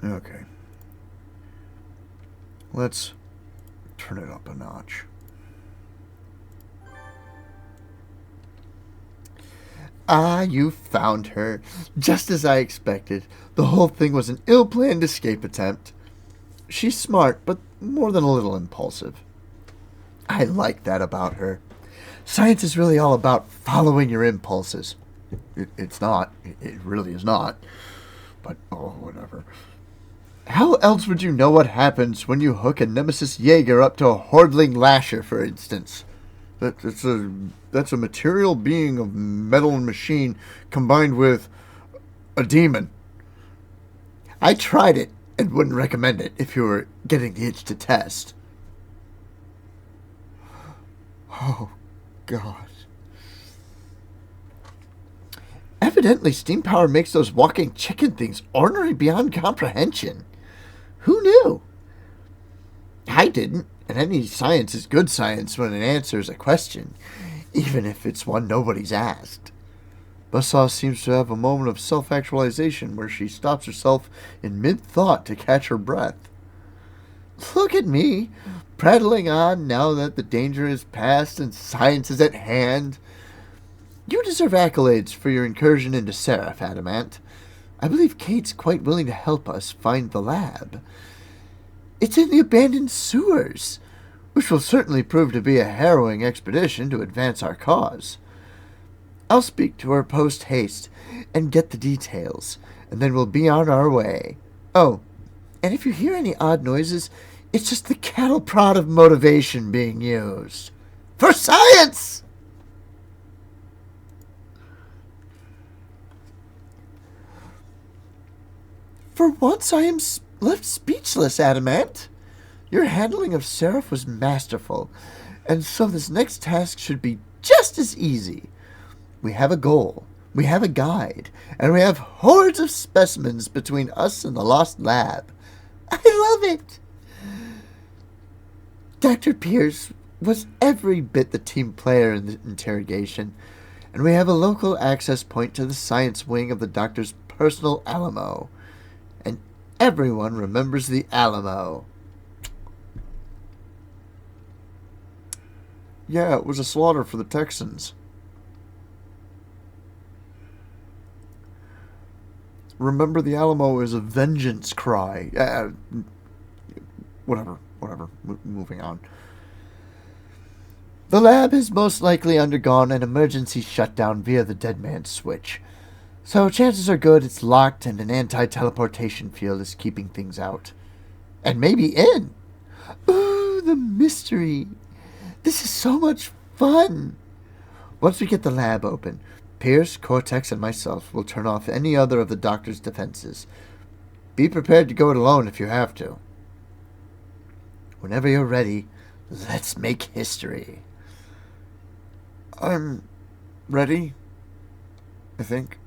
Okay. Let's turn it up a notch. Ah, you found her. Just as I expected. The whole thing was an ill-planned escape attempt. She's smart, but more than a little impulsive. I like that about her. Science is really all about following your impulses. It's not. It really is not. But, oh, whatever. How else would you know what happens when you hook a Nemesis Jaeger up to a Hordling Lasher, for instance? That's a material being of metal and machine combined with a demon. I tried it and wouldn't recommend it if you were getting the itch to test. Oh, God. Evidently, steam power makes those walking chicken things ornery beyond comprehension. Who knew? I didn't, and any science is good science when it answers a question, even if it's one nobody's asked. Buzzsaw seems to have a moment of self-actualization where she stops herself in mid-thought to catch her breath. Look at me, prattling on now that the danger is past and science is at hand. You deserve accolades for your incursion into Seraph, Adamant. I believe Kate's quite willing to help us find the lab. It's in the abandoned sewers, which will certainly prove to be a harrowing expedition to advance our cause. I'll speak to her post-haste and get the details, and then we'll be on our way. Oh, and if you hear any odd noises, it's just the cattle prod of motivation being used. For science! For once I am left speechless, Adamant. Your handling of Seraph was masterful, and so this next task should be just as easy. We have a goal, we have a guide, and we have hordes of specimens between us and the lost lab. I love it! Dr. Pierce was every bit the team player in the interrogation, and we have a local access point to the science wing of the doctor's personal Alamo. And everyone remembers the Alamo. Yeah, it was a slaughter for the Texans. Remember the Alamo is a vengeance cry. Whatever. Moving on. The lab has most likely undergone an emergency shutdown via the dead man's switch. So chances are good it's locked and an anti-teleportation field is keeping things out. And maybe in. Ooh, the mystery. This is so much fun. Once we get the lab open, Pierce, Cortex, and myself will turn off any other of the doctor's defenses. Be prepared to go it alone if you have to. Whenever you're ready, let's make history. I'm ready, I think.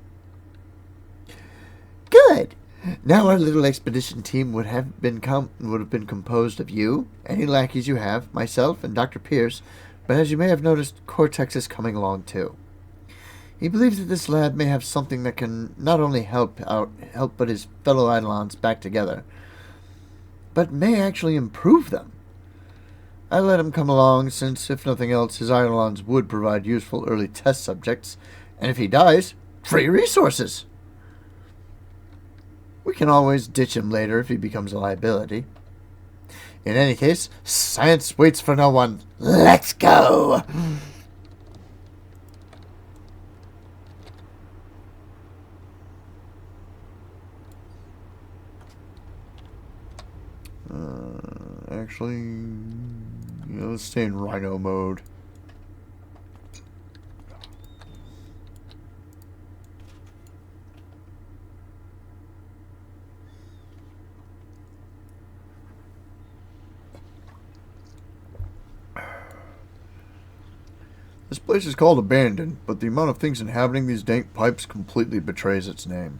Good. Now our little expedition team would have been composed of you, any lackeys you have, myself, and Dr. Pierce, but as you may have noticed, Cortex is coming along too. He believes that this lab may have something that can not only help put his fellow Eidolons back together, but may actually improve them. I let him come along since, if nothing else, his Eidolons would provide useful early test subjects, and if he dies, free resources. We can always ditch him later if he becomes a liability. In any case, science waits for no one. Let's go! Actually, let's stay in Rhino mode. This place is called Abandoned, but the amount of things inhabiting these dank pipes completely betrays its name.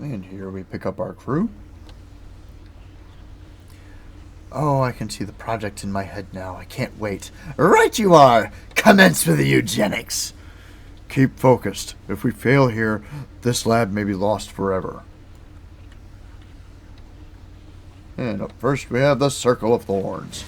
And here we pick up our crew. Oh, I can see the project in my head now. I can't wait. Right you are! Commence with the eugenics! Keep focused. If we fail here, this lab may be lost forever. And up first we have the Circle of Thorns.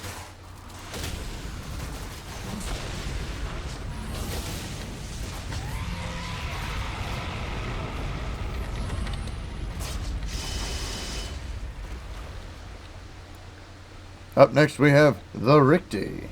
Up next we have the Richti.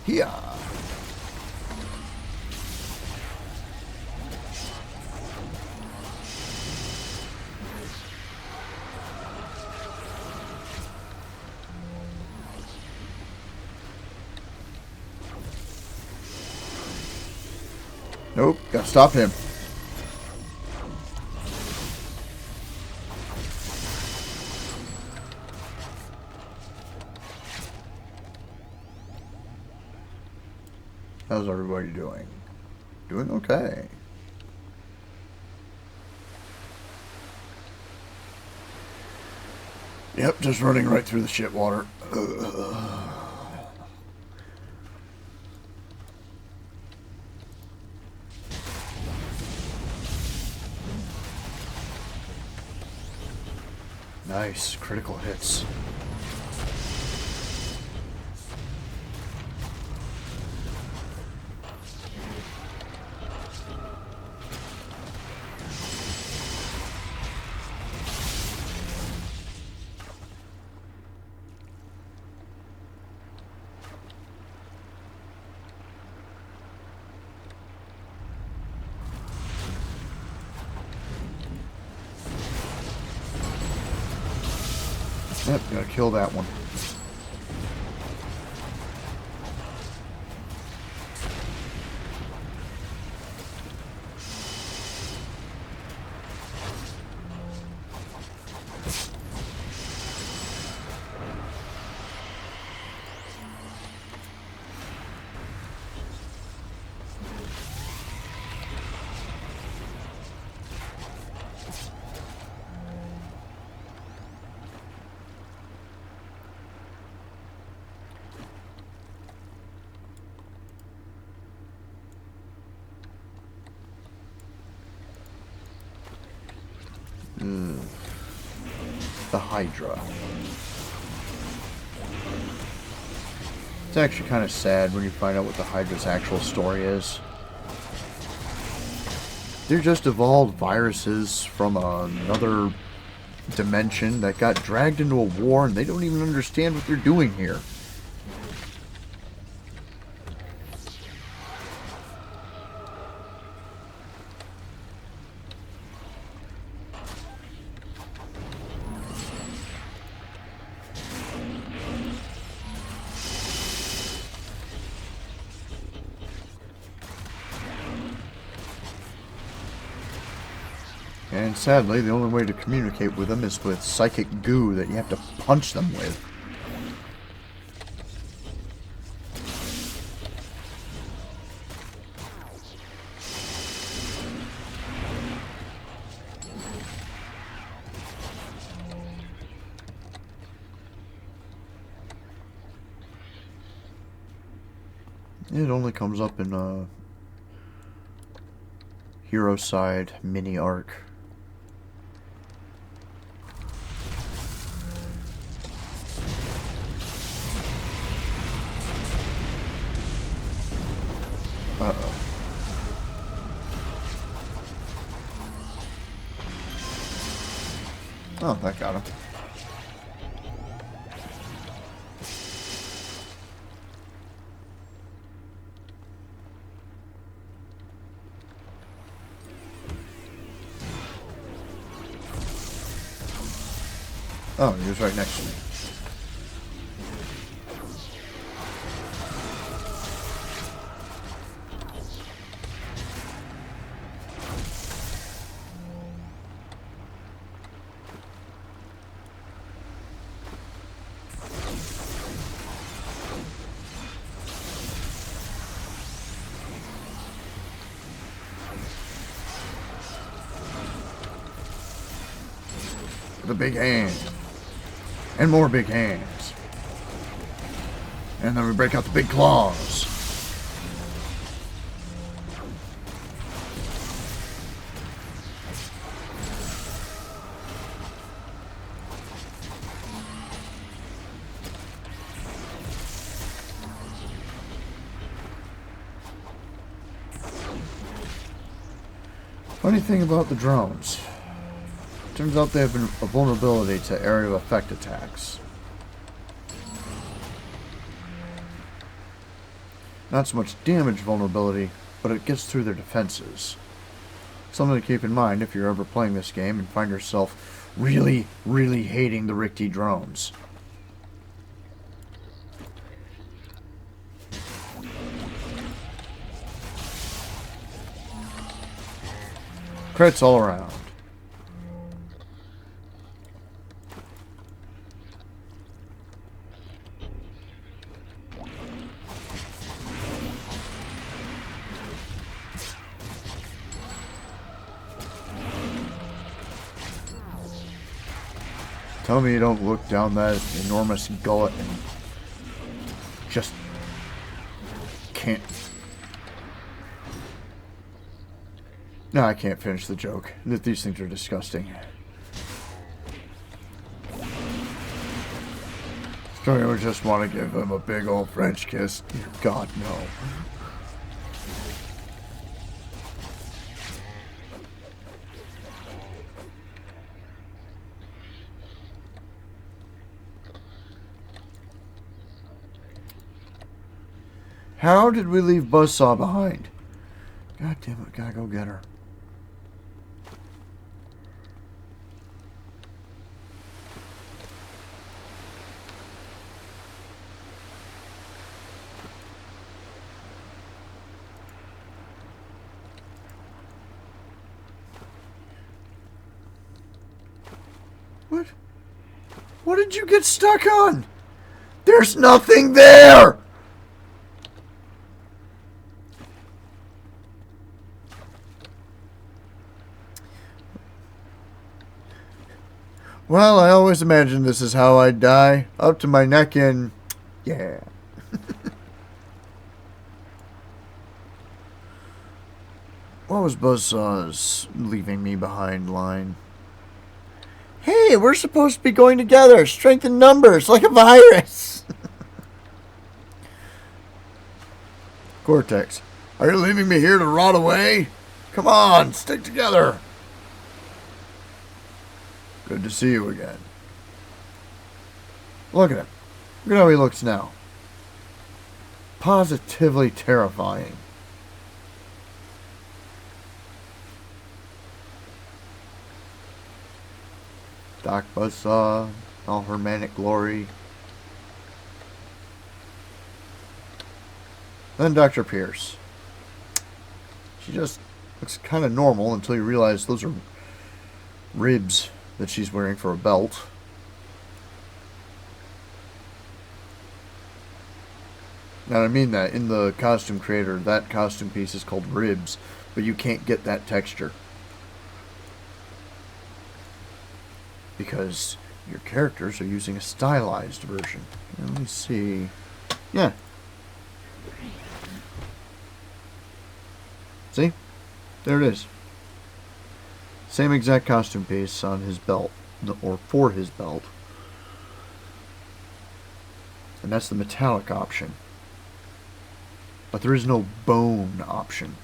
Here. Nope, gotta stop him. How's everybody doing? Doing okay. Yep, just running right through the shit water. Nice, critical hits. Yep, gotta kill that one. The Hydra. It's actually kind of sad when you find out what the Hydra's actual story is. They're just evolved viruses from another dimension that got dragged into a war, and they don't even understand what they're doing here. And sadly, the only way to communicate with them is with psychic goo that you have to punch them with. It only comes up in a Hero Side mini arc. Uh-oh. Oh, that got him. Oh, he was right next to me. The big hand. And more big hands. And then we break out the big claws. Funny thing about the drones. Turns out they have a vulnerability to area of effect attacks. Not so much damage vulnerability, but it gets through their defenses. Something to keep in mind if you're ever playing this game and find yourself really, really hating the Richter drones. Crits all around. Tell me you don't look down that enormous gullet and just can't. No, I can't finish the joke. These things are disgusting. Don't you just want to give him a big old French kiss? God, no. How did we leave Buzzsaw behind? God damn it, gotta go get her. What? What did you get stuck on? There's nothing there! Well, I always imagined this is how I'd die. Up to my neck in... yeah. What was Buzzsaw's leaving me behind line? Hey, we're supposed to be going together. Strength in numbers, like a virus. Cortex, are you leaving me here to rot away? Come on, stick together. Good to see you again. Look at him. Look at how he looks now. Positively terrifying. Doc Buzzsaw, all her manic glory. Then Dr. Pierce. She just looks kind of normal until you realize those are ribs that she's wearing for a belt. Now I mean that in the costume creator, that costume piece is called ribs, but you can't get that texture because your characters are using a stylized version. Let me see. Yeah. See? There it is. Same exact costume piece on his belt, or for his belt. And that's the metallic option. But there is no bone option.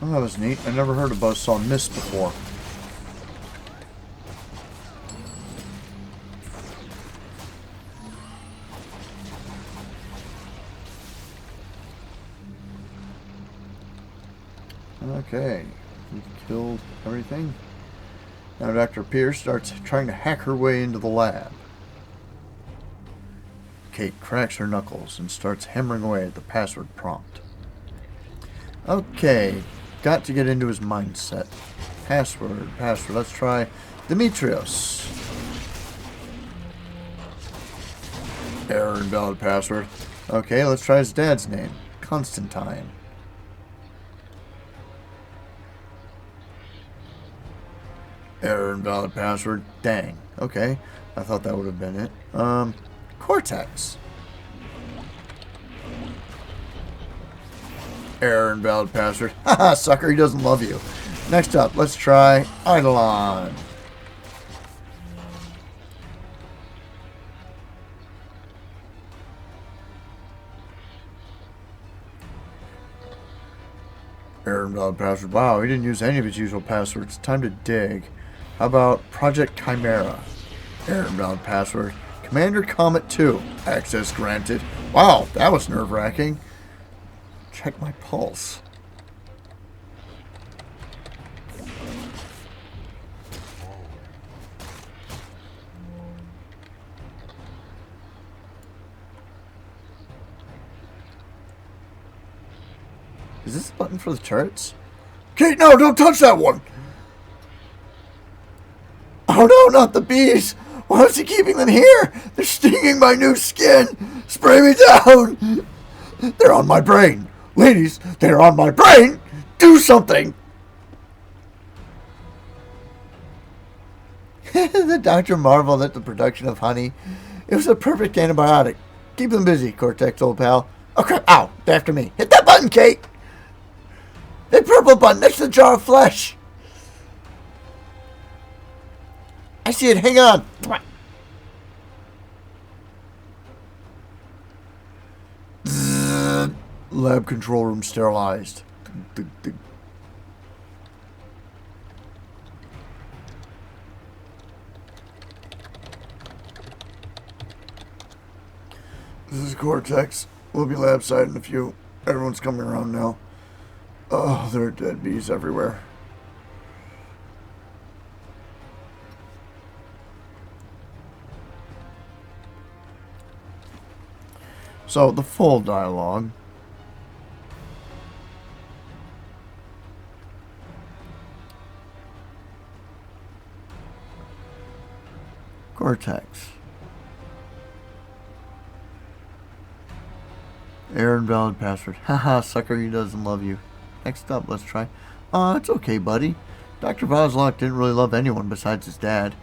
Oh, that was neat. I never heard of Buzzsaw Mist before. Okay, we've killed everything. Now Dr. Pierce starts trying to hack her way into the lab. Kate cracks her knuckles and starts hammering away at the password prompt. Okay, got to get into his mindset. Password. Let's try Demetrios. Error, invalid password. Okay, let's try his dad's name. Constantine. Error, invalid password. Dang. Okay. I thought that would have been it. Cortex. Error, invalid password. Haha, sucker, he doesn't love you. Next up, let's try Eidolon. Error, invalid password. Wow, he didn't use any of his usual passwords. Time to dig. How about Project Chimera? Error, invalid password. Commander Comet 2. Access granted. Wow, that was nerve-wracking. Check my pulse. Is this a button for the turrets? Kate, no, don't touch that one! Oh no, not the bees! Why is he keeping them here? They're stinging my new skin! Spray me down! They're on my brain! Ladies, they're on my brain! Do something! The doctor marveled at the production of honey. It was a perfect antibiotic. Keep them busy, Cortex, old pal. Oh crap, ow, they're after me. Hit that button, Kate! The purple button next to the jar of flesh! I see it, hang on! Zzz. Lab control room sterilized. This is Cortex. We'll be lab side in a few. Everyone's coming around now. Oh, there are dead bees everywhere. So, the full dialogue. Cortex. Error, invalid password. Haha, sucker, he doesn't love you. Next up, let's try. It's okay, buddy. Dr. Voslok didn't really love anyone besides his dad.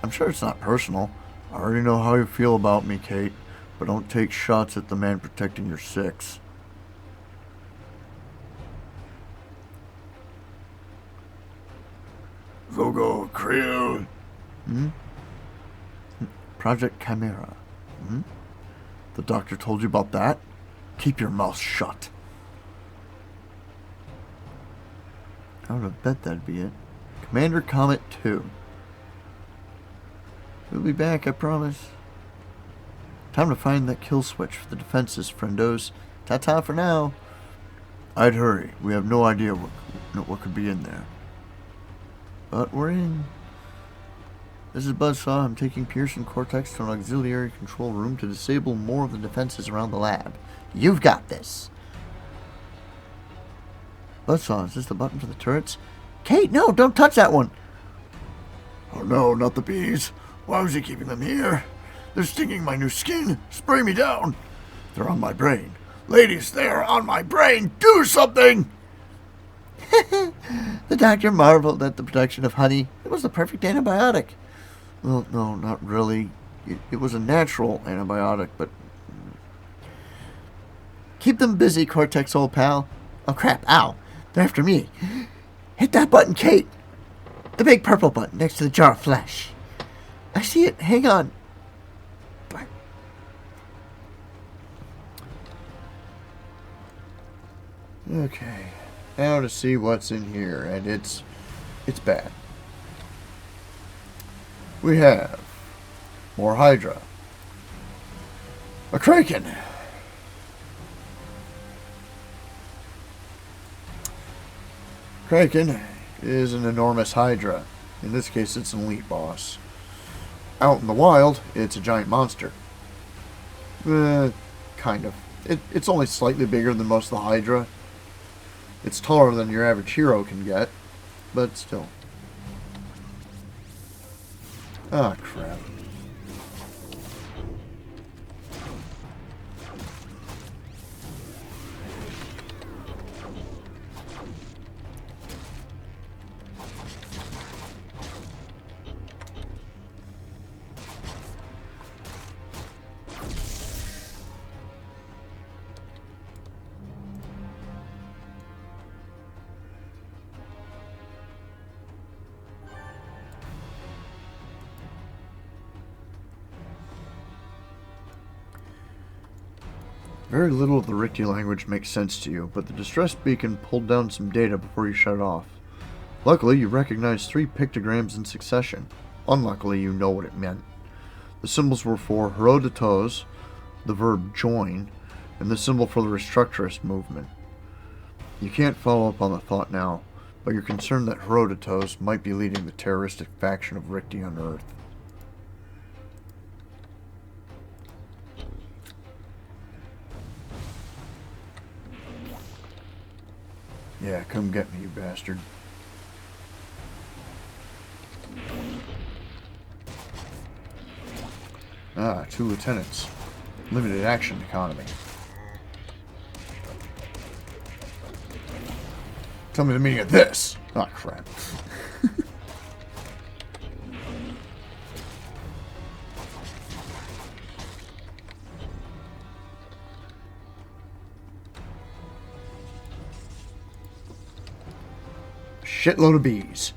I'm sure it's not personal. I already know how you feel about me, Kate. But don't take shots at the man protecting your six. Zogo, Creel. Project Chimera. The doctor told you about that? Keep your mouth shut. I would have bet that'd be it. Commander Comet 2. We'll be back, I promise. Time to find that kill switch for the defenses, friendos. Ta-ta for now. I'd hurry. We have no idea what could be in there. But we're in. This is Buzzsaw. I'm taking Pierce and Cortex to an auxiliary control room to disable more of the defenses around the lab. You've got this. Buzzsaw, is this the button for the turrets? Kate, no, don't touch that one. Oh no, not the bees. Why was he keeping them here? They're stinging my new skin. Spray me down. They're on my brain. Ladies, they're on my brain. Do something! The doctor marveled at the production of honey. It was the perfect antibiotic. Well, no, not really. It was a natural antibiotic, but... Keep them busy, Cortex, old pal. Oh, crap. Ow. They're after me. Hit that button, Kate. The big purple button next to the jar of flesh. I see it. Hang on. Okay. Now to see what's in here, and it's bad. We have more Hydra. A Kraken. Kraken is an enormous Hydra. In this case, it's an elite boss. Out in the wild, it's a giant monster. Kind of. It's only slightly bigger than most of the Hydra. It's taller than your average hero can get, but still. Ah, crap. Very little of the Rikti language makes sense to you, but the distress beacon pulled down some data before you shut it off. Luckily, you recognized 3 pictograms in succession. Unluckily, you know what it meant. The symbols were for Herodotos, the verb join, and the symbol for the restructurist movement. You can't follow up on the thought now, but you're concerned that Herodotos might be leading the terroristic faction of Rikti on Earth. Yeah, come get me, you bastard. Ah, 2 lieutenants. Limited action economy. Tell me the meaning of this! Ah, crap. Shitload of bees.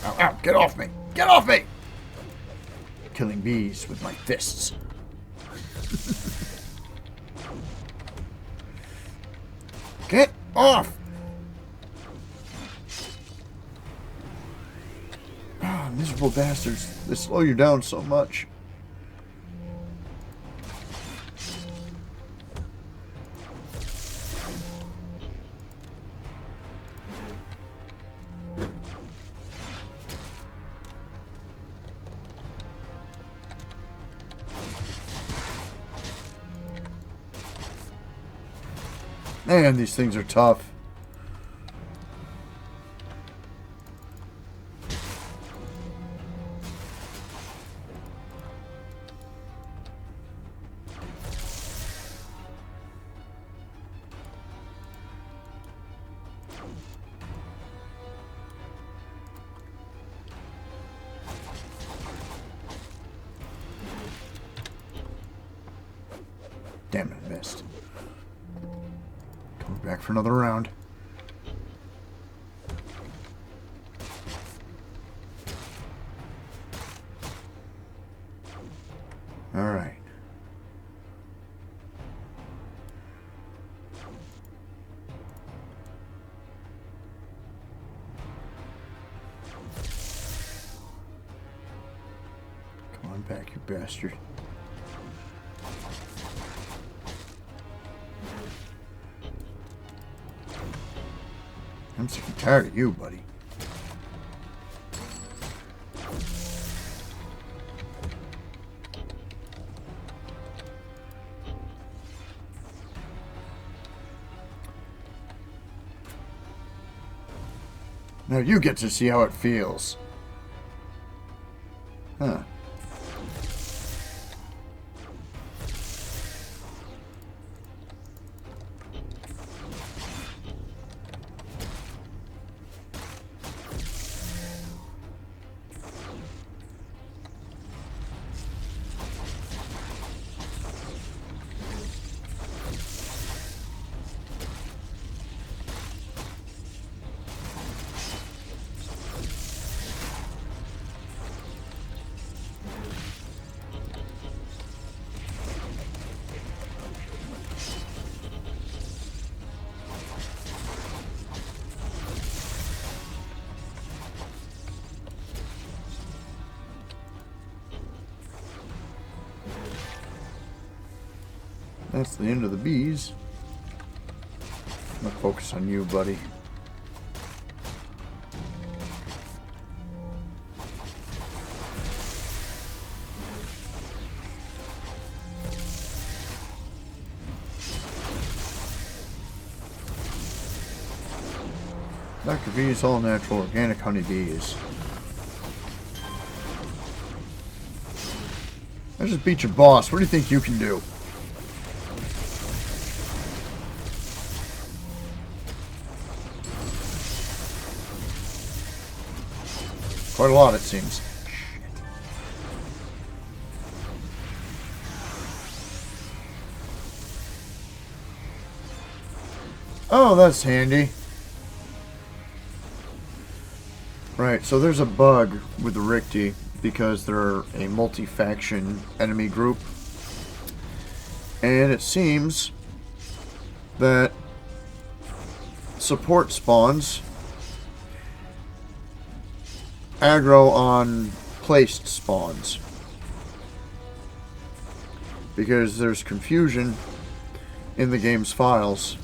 Ow, ow, get off me! Get off me! Killing bees with my fists. Get off! Miserable bastards. They slow you down so much. Man, these things are tough. Damn it, I missed. Coming back for another round. Alright. Come on back, you bastard. I'm sick and tired of you, buddy. Now you get to see how it feels. Huh. That's the end of the bees. I'm gonna focus on you, buddy. Dr. V's all natural organic honeybees. I just beat your boss. What do you think you can do? Quite a lot, it seems. Oh, that's handy. Right, so there's a bug with the Richti because they're a multi-faction enemy group. And it seems that support spawns aggro on placed spawns. Because there's confusion in the game's files.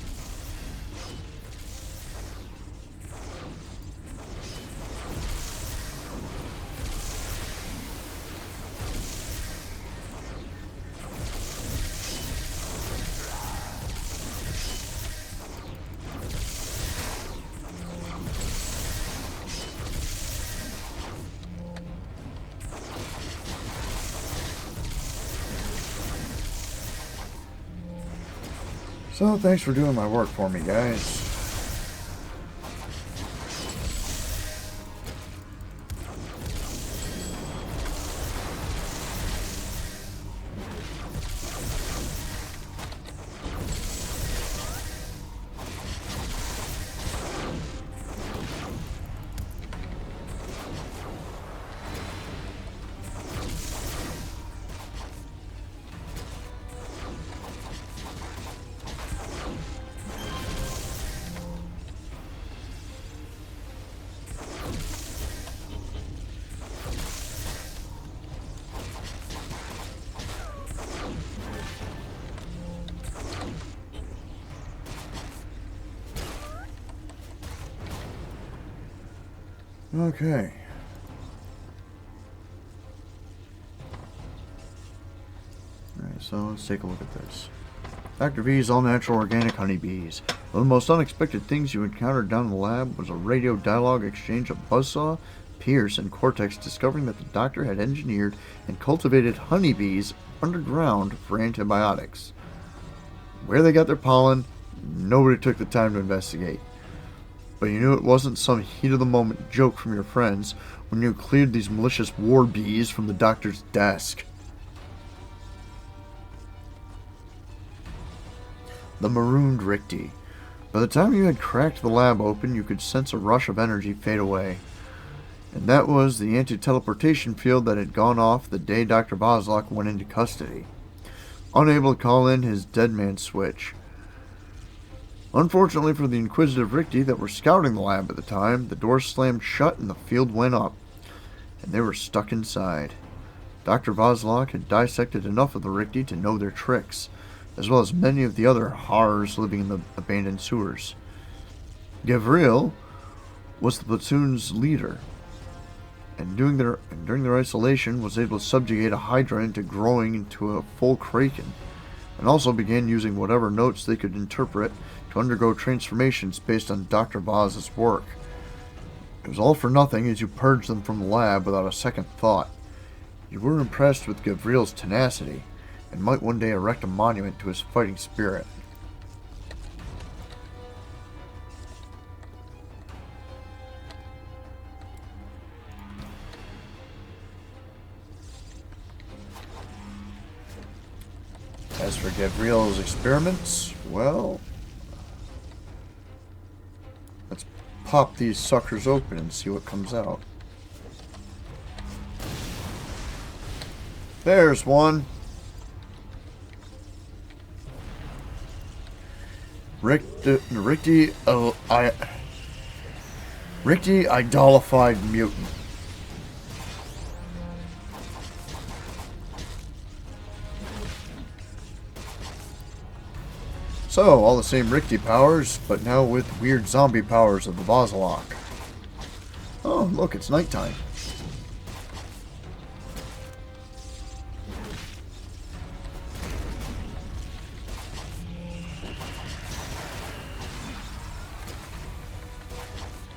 So, thanks for doing my work for me, guys. Okay. Alright, so let's take a look at this. Dr. V's all-natural organic honeybees. One of the most unexpected things you encountered down in the lab was a radio dialogue exchange of Buzzsaw, Pierce, and Cortex discovering that the doctor had engineered and cultivated honeybees underground for antibiotics. Where they got their pollen, nobody took the time to investigate. But you knew it wasn't some heat-of-the-moment joke from your friends when you cleared these malicious war bees from the doctor's desk. The marooned Richti. By the time you had cracked the lab open, you could sense a rush of energy fade away. And that was the anti-teleportation field that had gone off the day Dr. Voslok went into custody. Unable to call in his dead man switch. Unfortunately for the inquisitive Richti that were scouting the lab at the time, the door slammed shut and the field went up, and they were stuck inside. Dr. Voslok had dissected enough of the Richti to know their tricks, as well as many of the other horrors living in the abandoned sewers. Gavril was the platoon's leader, and during their isolation was able to subjugate a Hydra into growing into a full Kraken, and also began using whatever notes they could interpret to undergo transformations based on Dr. Voz's work. It was all for nothing as you purged them from the lab without a second thought. You were impressed with Gavril's tenacity, and might one day erect a monument to his fighting spirit. As for Gavril's experiments, well, let's pop these suckers open and see what comes out. There's one. Richti idolified mutant. So, all the same Richter powers, but now with weird zombie powers of the Buzzsaw. Oh, look, it's nighttime.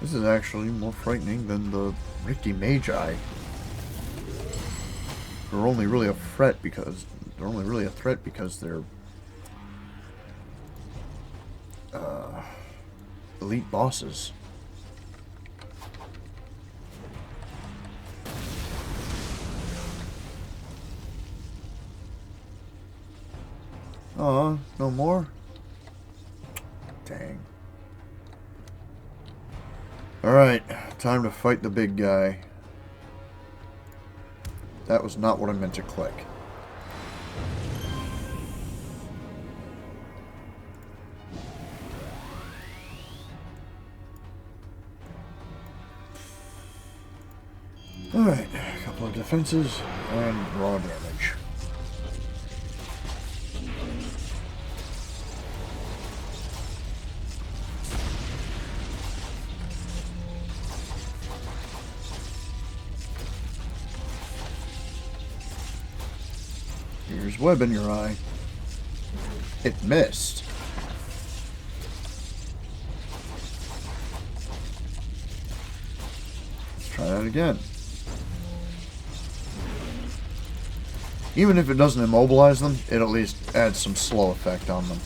This is actually more frightening than the Richter Magi. They're only really a threat because they're elite bosses. No more? Dang. Alright, time to fight the big guy. That was not what I meant to click. Alright, a couple of defenses and raw damage. Here's web in your eye. It missed. Let's try that again. Even if it doesn't immobilize them, it at least adds some slow effect on them.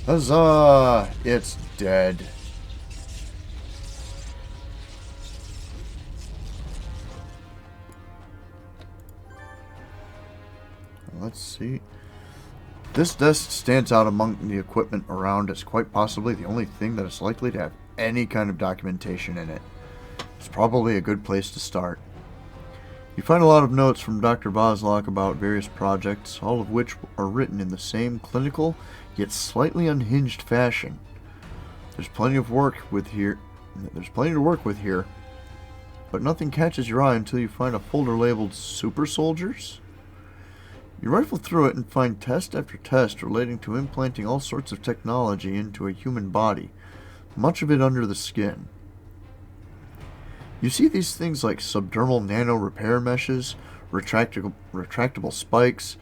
Huzzah! It's dead. Let's see. This desk stands out among the equipment around as quite possibly the only thing that is likely to have any kind of documentation in it. It's probably a good place to start. You find a lot of notes from Dr. Buzzsaw about various projects, all of which are written in the same clinical, yet slightly unhinged fashion. There's plenty to work with here, but nothing catches your eye until you find a folder labeled Super Soldiers. You rifle through it and find test after test relating to implanting all sorts of technology into a human body, much of it under the skin. You see these things like subdermal nano repair meshes, retractable spikes,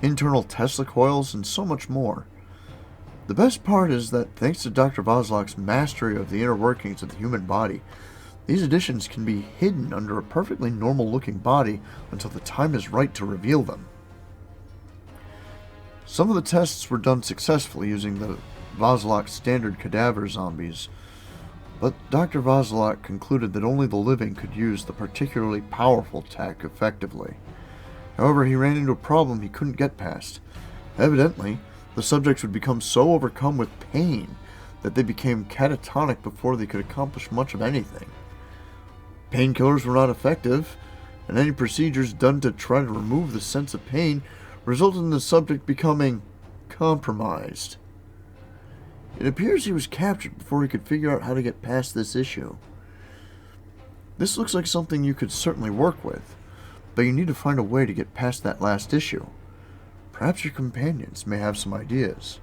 internal Tesla coils, and so much more. The best part is that thanks to Dr. Buzzsaw's mastery of the inner workings of the human body, these additions can be hidden under a perfectly normal-looking body until the time is right to reveal them. Some of the tests were done successfully using the Buzzsaw standard cadaver zombies, but Dr. Buzzsaw concluded that only the living could use the particularly powerful tech effectively. However, he ran into a problem he couldn't get past. Evidently, the subjects would become so overcome with pain that they became catatonic before they could accomplish much of anything. Painkillers were not effective, and any procedures done to try to remove the sense of pain resulted in the subject becoming compromised. It appears he was captured before he could figure out how to get past this issue. This looks like something you could certainly work with, but you need to find a way to get past that last issue. Perhaps your companions may have some ideas.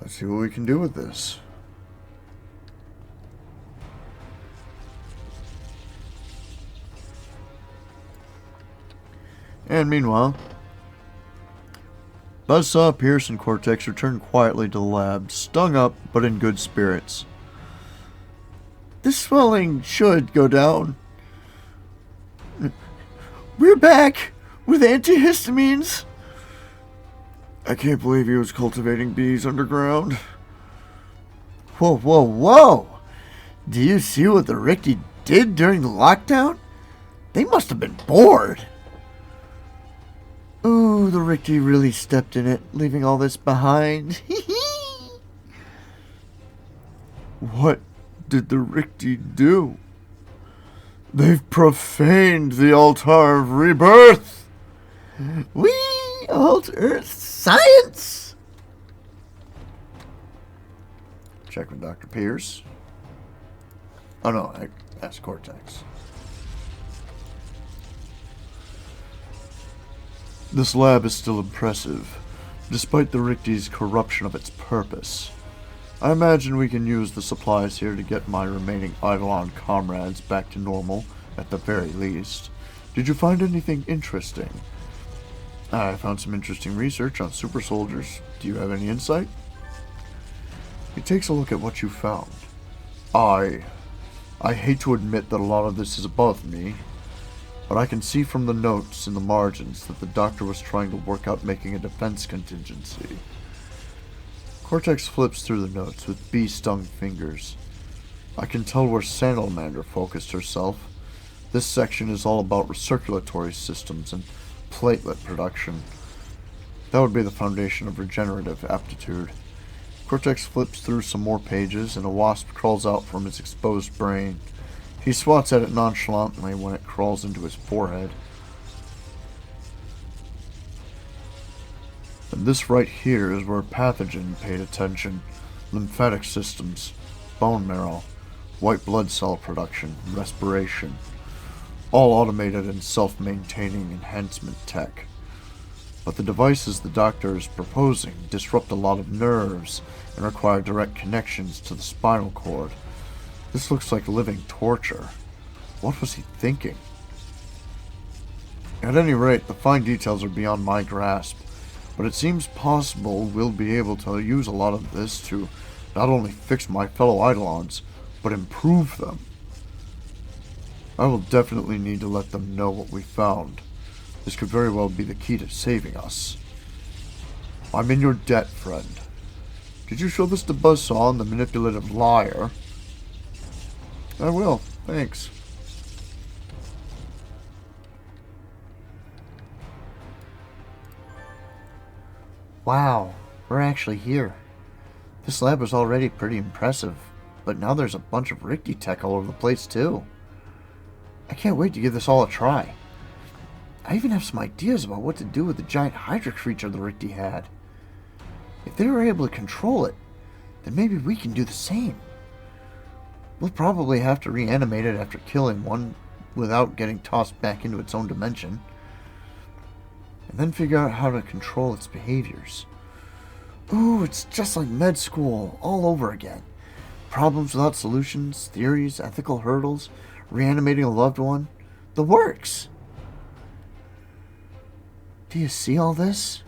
Let's see what we can do with this. And meanwhile, Buzzsaw, Pierce, and Cortex return quietly to the lab, stung up but in good spirits. This swelling should go down. We're back with antihistamines. I can't believe he was cultivating bees underground. Whoa, whoa, whoa! Do you see what the Richter did during the lockdown? They must have been bored. Ooh, the Richter really stepped in it, leaving all this behind. What did the Richter do? They've profaned the altar of rebirth. We alter science. Check with Dr. Pierce. Oh no, that's Cortex. This lab is still impressive, despite the Richte's corruption of its purpose. I imagine we can use the supplies here to get my remaining Eidolon comrades back to normal, at the very least. Did you find anything interesting? I found some interesting research on super soldiers. Do you have any insight? He takes a look at what you found. I hate to admit that a lot of this is above me, but I can see from the notes in the margins that the doctor was trying to work out making a defense contingency. Cortex flips through the notes with bee-stung fingers. I can tell where Salamander focused herself. This section is all about recirculatory systems and platelet production. That would be the foundation of regenerative aptitude. Cortex flips through some more pages, and a wasp crawls out from his exposed brain. He swats at it nonchalantly when it crawls into his forehead. And this right here is where Pathogen paid attention. Lymphatic systems, bone marrow, white blood cell production, respiration. All automated and self-maintaining enhancement tech. But the devices the doctor is proposing disrupt a lot of nerves and require direct connections to the spinal cord. This looks like living torture. What was he thinking? At any rate, the fine details are beyond my grasp, but it seems possible we'll be able to use a lot of this to not only fix my fellow Eidolons, but improve them. I will definitely need to let them know what we found. This could very well be the key to saving us. I'm in your debt, friend. Did you show this to Buzzsaw and the manipulative liar? I will, thanks. Wow, we're actually here. This lab was already pretty impressive, but now there's a bunch of Richte tech all over the place too. I can't wait to give this all a try. I even have some ideas about what to do with the giant Hydra creature the Richte had. If they were able to control it, then maybe we can do the same. We'll probably have to reanimate it after killing one without getting tossed back into its own dimension. And then figure out how to control its behaviors. Ooh, it's just like med school all over again. Problems without solutions, theories, ethical hurdles, reanimating a loved one. The works! Do you see all this?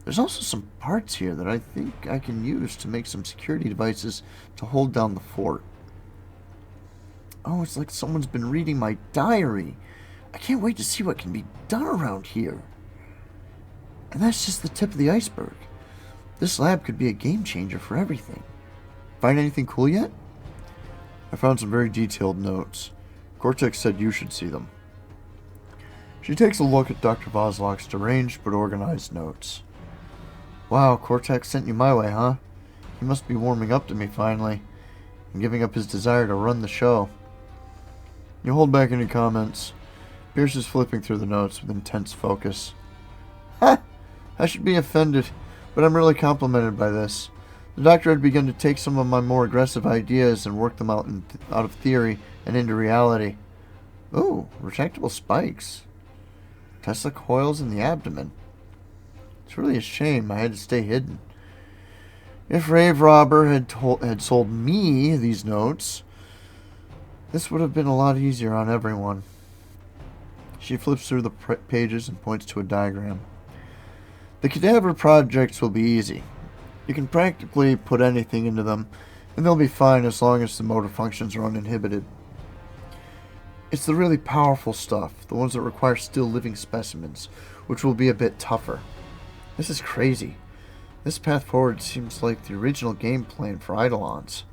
There's also some parts here that I think I can use to make some security devices to hold down the fort. Oh, it's like someone's been reading my diary. I can't wait to see what can be done around here. And that's just the tip of the iceberg. This lab could be a game changer for everything. Find anything cool yet? I found some very detailed notes. Cortex said you should see them. She takes a look at Dr. Voslok's deranged but organized notes. Wow, Cortex sent you my way, huh? He must be warming up to me finally, and giving up his desire to run the show. You hold back any comments. Pierce is flipping through the notes with intense focus. Ha! I should be offended, but I'm really complimented by this. The doctor had begun to take some of my more aggressive ideas and work them out of theory and into reality. Ooh, retractable spikes. Tesla coils in the abdomen. It's really a shame I had to stay hidden. If Rave Robber had sold me these notes, this would have been a lot easier on everyone. She flips through the pages and points to a diagram. The cadaver projects will be easy. You can practically put anything into them, and they'll be fine as long as the motor functions are uninhibited. It's the really powerful stuff, the ones that require still living specimens, which will be a bit tougher. This is crazy. This path forward seems like the original game plan for Eidolons.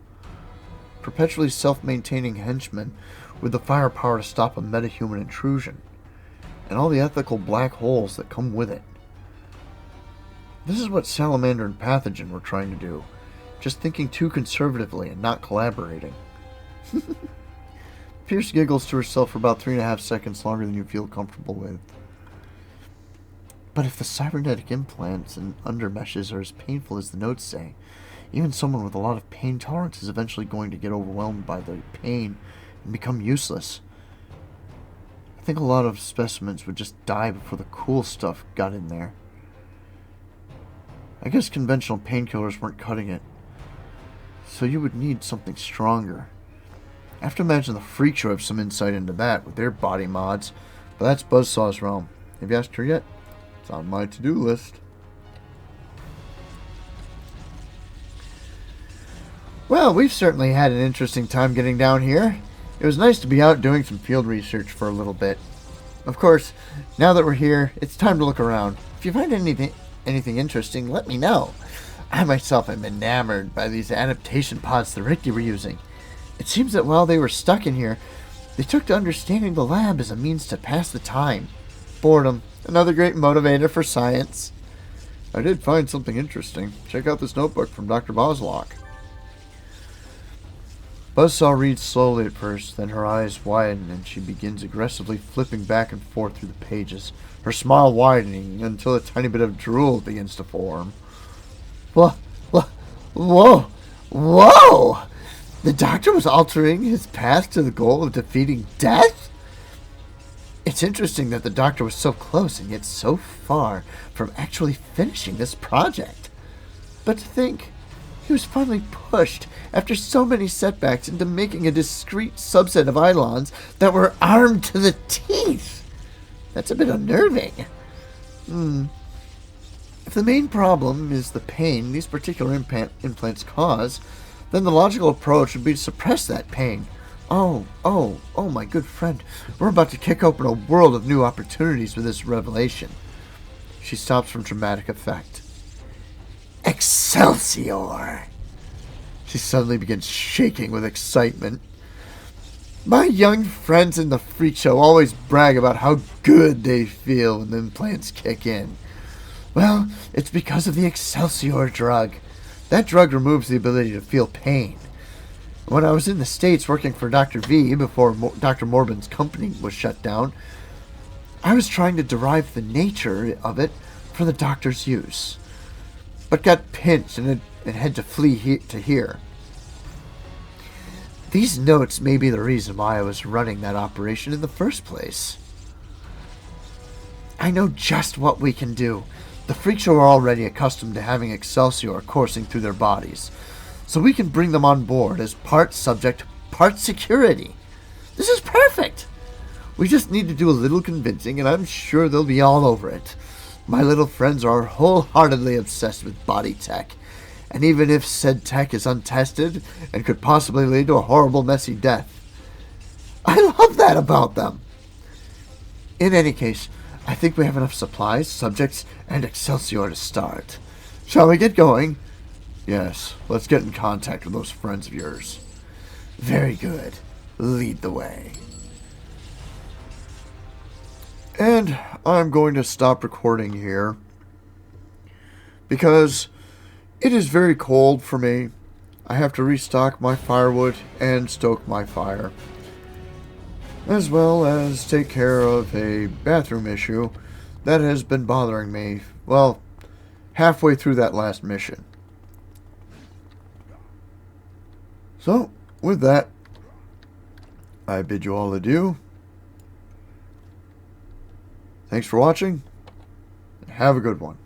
Perpetually self-maintaining henchmen with the firepower to stop a metahuman intrusion, and all the ethical black holes that come with it. This is what Salamander and Pathogen were trying to do, just thinking too conservatively and not collaborating. Pierce giggles to herself for about 3.5 seconds longer than you feel comfortable with. But if the cybernetic implants and undermeshes are as painful as the notes say, even someone with a lot of pain tolerance is eventually going to get overwhelmed by the pain and become useless. I think a lot of specimens would just die before the cool stuff got in there. I guess conventional painkillers weren't cutting it. So you would need something stronger. I have to imagine the Freak Show have some insight into that with their body mods, but that's Buzzsaw's realm. Have you asked her yet? It's on my to-do list. Well, we've certainly had an interesting time getting down here. It was nice to be out doing some field research for a little bit. Of course, now that we're here, it's time to look around. If you find anything interesting, let me know. I myself am enamored by these adaptation pods the Ricky were using. It seems that while they were stuck in here, they took to understanding the lab as a means to pass the time. Boredom, another great motivator for science. I did find something interesting. Check out this notebook from Dr. Boslock. Buzzsaw reads slowly at first, then her eyes widen and she begins aggressively flipping back and forth through the pages, her smile widening until a tiny bit of drool begins to form. Whoa! Whoa! The doctor was altering his path to the goal of defeating death? It's interesting that the doctor was so close and yet so far from actually finishing this project. But to think, he was finally pushed after so many setbacks into making a discrete subset of Eidolons that were armed to the teeth. That's a bit unnerving. If the main problem is the pain these particular implants cause, then the logical approach would be to suppress that pain. Oh, my good friend. We're about to kick open a world of new opportunities with this revelation. She stops from dramatic effect. Excelsior! She suddenly begins shaking with excitement. My young friends in the Freak Show always brag about how good they feel when the implants kick in. Well, it's because of the Excelsior drug. That drug removes the ability to feel pain. When I was in the States working for Dr. V before Dr. Morbin's company was shut down, I was trying to derive the nature of it for the doctor's use, but got pinched and had to flee to here. These notes may be the reason why I was running that operation in the first place. I know just what we can do. The Freak Show are already accustomed to having Excelsior coursing through their bodies, so we can bring them on board as part subject, part security. This is perfect! We just need to do a little convincing, and I'm sure they'll be all over it. My little friends are wholeheartedly obsessed with body tech, and even if said tech is untested and could possibly lead to a horrible, messy death, I love that about them. In any case, I think we have enough supplies, subjects, and Excelsior to start. Shall we get going? Yes, let's get in contact with those friends of yours. Very good. Lead the way. And I'm going to stop recording here because it is very cold for me. I have to restock my firewood and stoke my fire, as well as take care of a bathroom issue that has been bothering me, well, halfway through that last mission. So, with that, I bid you all adieu. Thanks for watching, and have a good one.